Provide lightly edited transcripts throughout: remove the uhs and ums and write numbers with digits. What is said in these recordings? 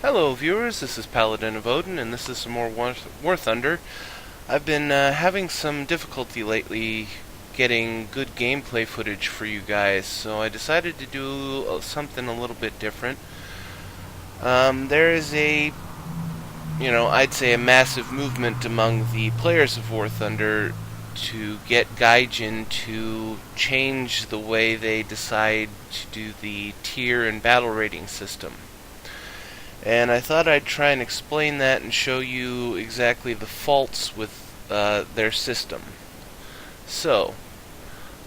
Hello viewers, this is Paladin of Odin, and this is some more War Thunder. I've been having some difficulty lately getting good gameplay footage for you guys, so I decided to do something a little bit different. There is I'd say a massive movement among the players of War Thunder to get Gaijin to change the way they decide to do the tier and battle rating system. And I thought I'd try and explain that and show you exactly the faults with their system. So,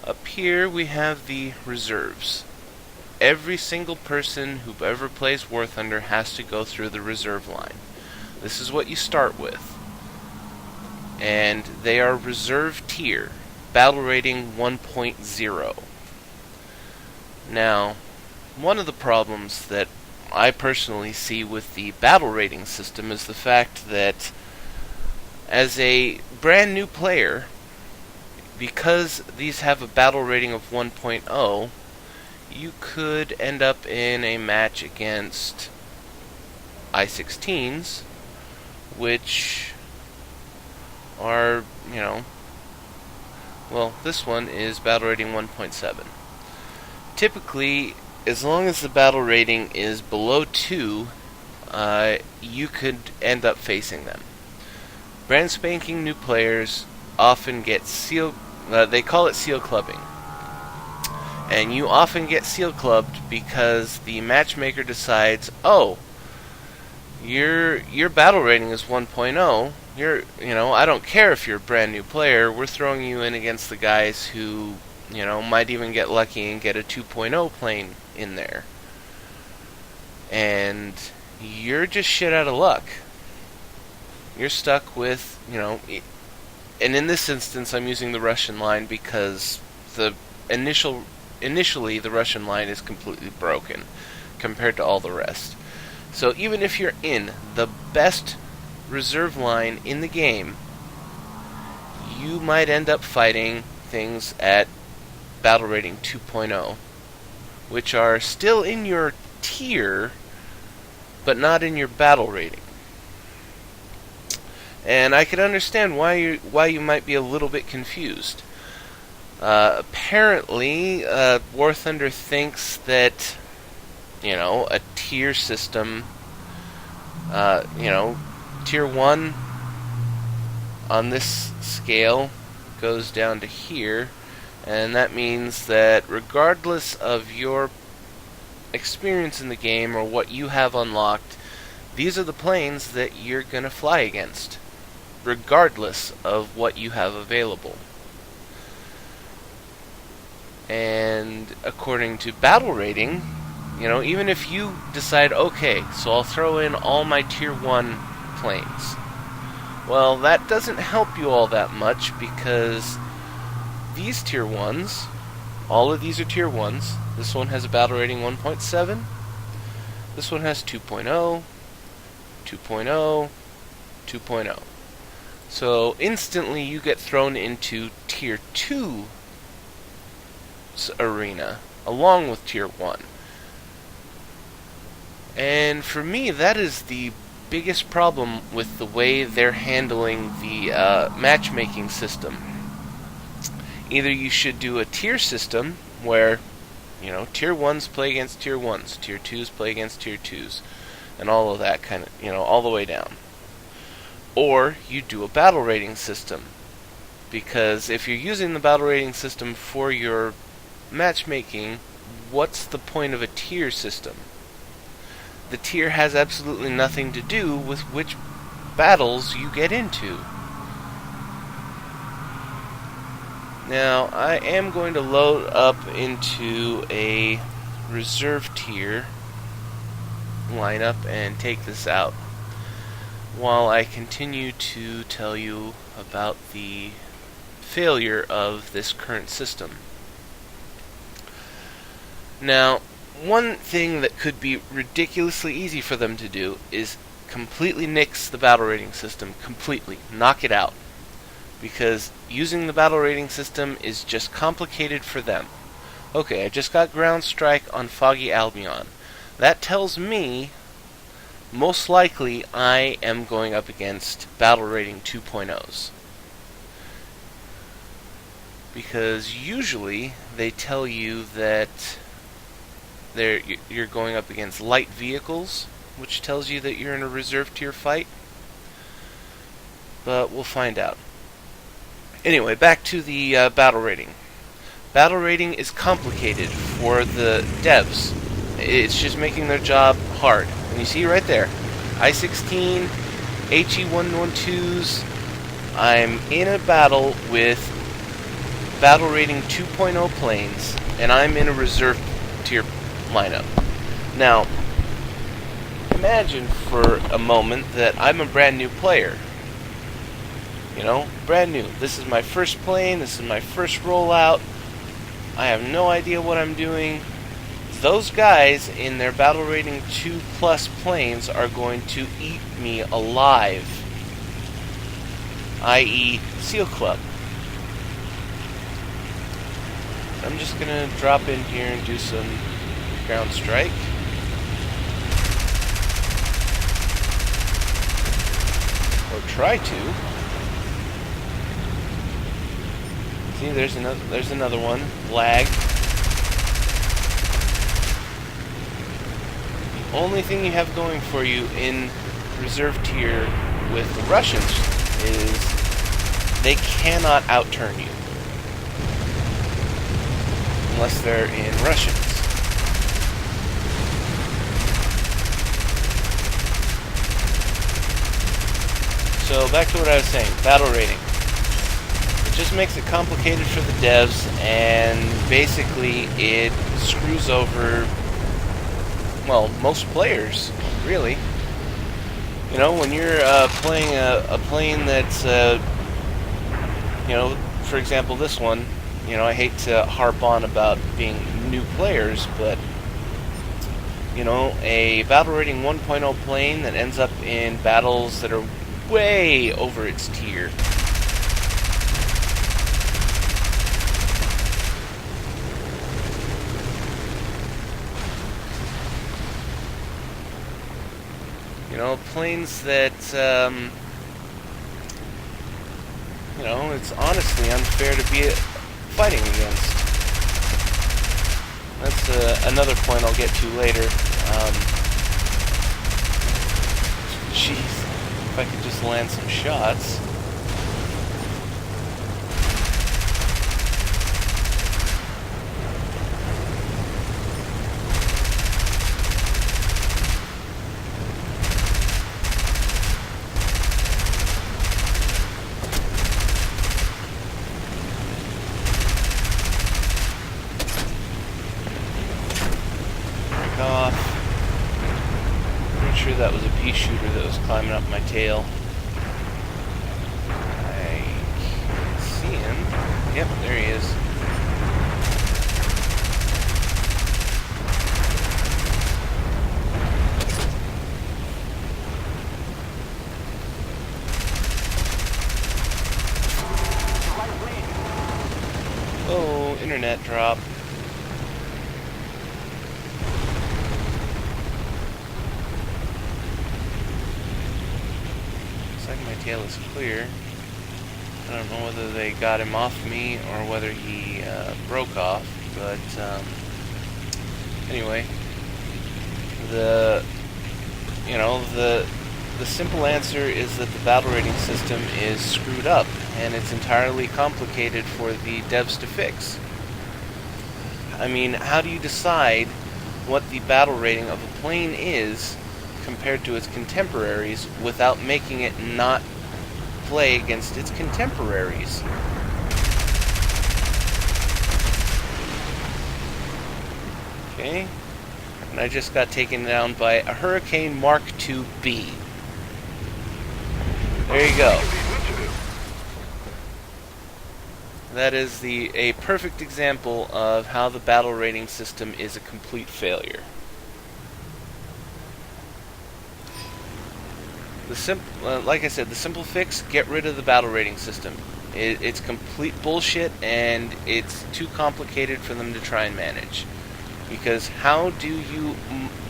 up here we have the reserves. Every single person who ever plays War Thunder has to go through the reserve line. This is what you start with. And they are reserve tier, battle rating 1.0. Now, one of the problems that I personally see with the battle rating system is the fact that as a brand new player, because these have a battle rating of 1.0, you could end up in a match against I-16s, which are, this one is battle rating 1.7. Typically, as long as the battle rating is below 2, you could end up facing them. Brand spanking new players often get they call it seal clubbing. And you often get seal clubbed because the matchmaker decides, oh, your battle rating is 1.0. I don't care if you're a brand new player, we're throwing you in against the guys who might even get lucky and get a 2.0 plane in there. And you're just shit out of luck. You're stuck with, and in this instance I'm using the Russian line because initially the Russian line is completely broken compared to all the rest. So even if you're in the best reserve line in the game, you might end up fighting things at battle rating 2.0, which are still in your tier, but not in your battle rating. And I can understand why you might be a little bit confused. Apparently, War Thunder thinks that, a tier system, tier 1 on this scale goes down to here, and that means that regardless of your experience in the game or what you have unlocked, these are the planes that you're going to fly against, regardless of what you have available. And according to battle rating, even if you decide, okay, so I'll throw in all my tier 1 planes, well, that doesn't help you all that much because these tier 1s, all of these are tier 1s. This one has a battle rating 1.7. This one has 2.0, 2.0, 2.0. So instantly you get thrown into tier 2 arena along with tier 1. And for me, that is the biggest problem with the way they're handling the matchmaking system. Either you should do a tier system where, tier 1s play against tier 1s, tier 2s play against tier 2s, and all of that kind of, all the way down. Or you do a battle rating system. Because if you're using the battle rating system for your matchmaking, what's the point of a tier system? The tier has absolutely nothing to do with which battles you get into. Now, I am going to load up into a reserve tier lineup and take this out while I continue to tell you about the failure of this current system. Now, one thing that could be ridiculously easy for them to do is completely nix the battle rating system, completely, knock it out. Because using the battle rating system is just complicated for them. Okay, I just got ground strike on Foggy Albion. That tells me most likely I am going up against battle rating 2.0s. Because usually they tell you that you're going up against light vehicles, which tells you that you're in a reserve tier fight. But we'll find out. Anyway, back to the battle rating. Battle rating is complicated for the devs. It's just making their job hard. And you see right there, I-16, HE-112s. I'm in a battle with battle rating 2.0 planes, and I'm in a reserve tier lineup. Now, imagine for a moment that I'm a brand new player. You know, brand new. This is my first plane, this is my first rollout. I have no idea what I'm doing. Those guys in their battle rating 2+ planes are going to eat me alive. I.e. SEAL Club. I'm just gonna drop in here and do some ground strike. Or try to. See, there's another one. Lag. The only thing you have going for you in reserve tier with the Russians is they cannot outturn you. Unless they're in Russians. So back to what I was saying, battle rating. It just makes it complicated for the devs, and basically it screws over, well, most players, really. You know, when you're playing a plane that's, you know, for example, this one. You know, I hate to harp on about being new players, but, you know, a battle rating 1.0 plane that ends up in battles that are way over its tier. You know, planes that, you know, it's honestly unfair to be fighting against. That's another point I'll get to later. Jeez, if I could just land some shots. Off. Pretty sure that was a pea shooter that was climbing up my tail. I can't see him. Yep, there he is. Oh, internet drop. My tail is clear. I don't know whether they got him off me or whether he broke off, but anyway, the simple answer is that the battle rating system is screwed up, and it's entirely complicated for the devs to fix. I mean, how do you decide what the battle rating of a plane is compared to its contemporaries without making it not play against its contemporaries? Okay, and I just got taken down by a Hurricane Mark II-B. There you go. That is a perfect example of how the battle rating system is a complete failure. Like I said, the simple fix: get rid of the battle rating system. It's complete bullshit, and it's too complicated for them to try and manage. Because how do you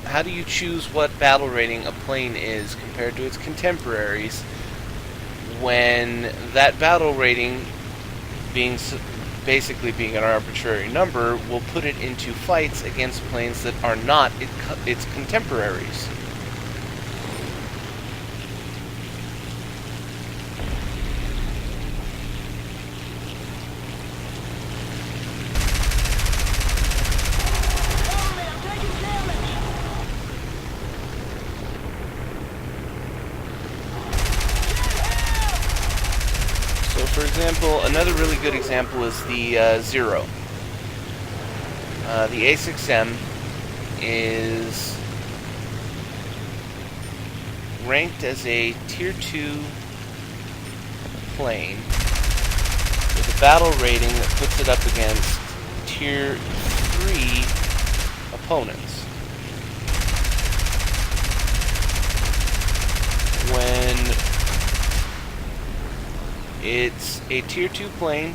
how do you choose what battle rating a plane is compared to its contemporaries when that battle rating being basically being an arbitrary number will put it into fights against planes that are not its contemporaries? So, for example, another really good example is the Zero. The A6M is ranked as a Tier 2 plane with a battle rating that puts it up against Tier 3 opponents. When it's a Tier 2 plane,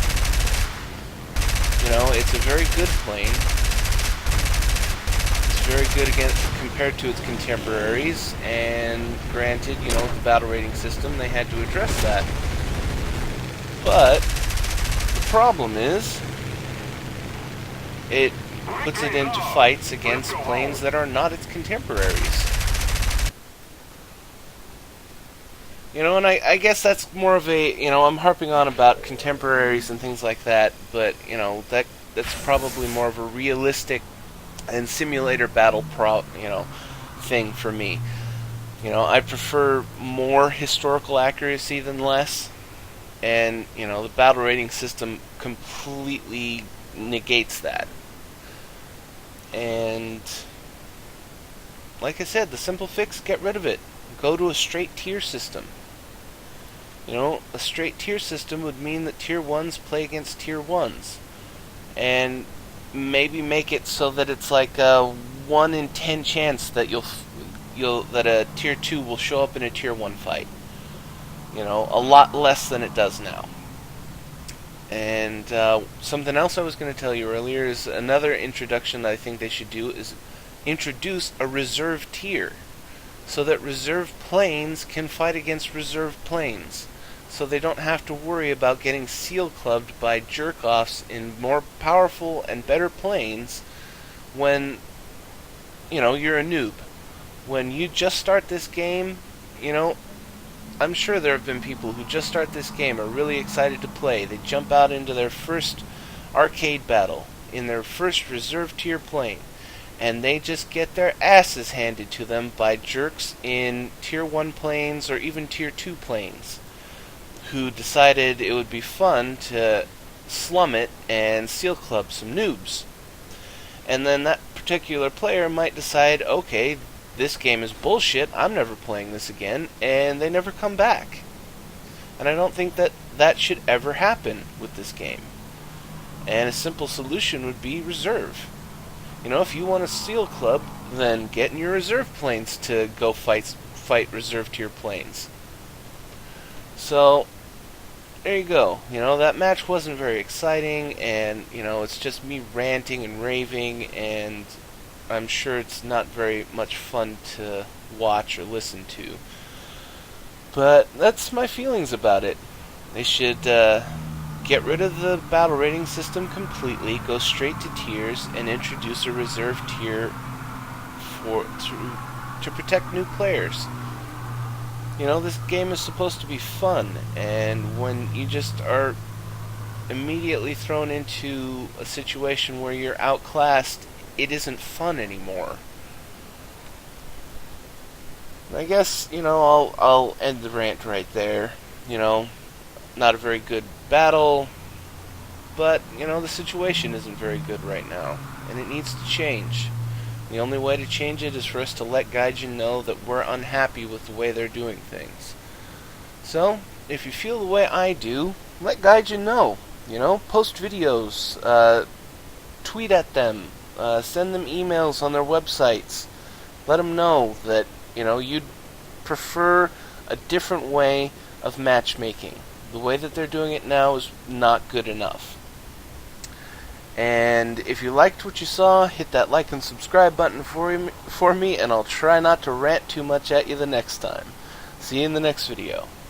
it's a very good plane. It's very good compared to its contemporaries, and granted, with the battle rating system, they had to address that. But the problem is, it puts it into fights against planes that are not its contemporaries. And I guess that's more of a, I'm harping on about contemporaries and things like that, but, that's probably more of a realistic and simulator battle thing for me. I prefer more historical accuracy than less, and, the battle rating system completely negates that. And, like I said, the simple fix, get rid of it. Go to a straight tier system. A straight tier system would mean that Tier 1s play against Tier 1s. And maybe make it so that it's like a 1 in 10 chance that that a Tier 2 will show up in a Tier 1 fight. A lot less than it does now. And something else I was going to tell you earlier is another introduction that I think they should do is introduce a reserve tier, so that reserve planes can fight against reserve planes, so they don't have to worry about getting seal clubbed by jerk-offs in more powerful and better planes when, you're a noob. When you just start this game, I'm sure there have been people who just start this game, are really excited to play. They jump out into their first arcade battle in their first reserve tier plane, and they just get their asses handed to them by jerks in Tier 1 planes or even Tier 2 planes, who decided it would be fun to slum it and seal club some noobs. And then that particular player might decide, okay, this game is bullshit, I'm never playing this again, and they never come back. And I don't think that should ever happen with this game. And a simple solution would be reserve. If you want a seal club, then get in your reserve planes to go fight reserve tier planes. So, there you go. That match wasn't very exciting, and, it's just me ranting and raving, and I'm sure it's not very much fun to watch or listen to. But that's my feelings about it. They should get rid of the battle rating system completely, go straight to tiers, and introduce a reserve tier to protect new players. This game is supposed to be fun, and when you just are immediately thrown into a situation where you're outclassed, it isn't fun anymore. I guess, I'll end the rant right there. Not a very good battle, but, the situation isn't very good right now, and it needs to change. The only way to change it is for us to let Gaijin know that we're unhappy with the way they're doing things. So, if you feel the way I do, let Gaijin know. Post videos, tweet at them, send them emails on their websites. Let them know that, you'd prefer a different way of matchmaking. The way that they're doing it now is not good enough. And if you liked what you saw, hit that like and subscribe button for me, and I'll try not to rant too much at you the next time. See you in the next video.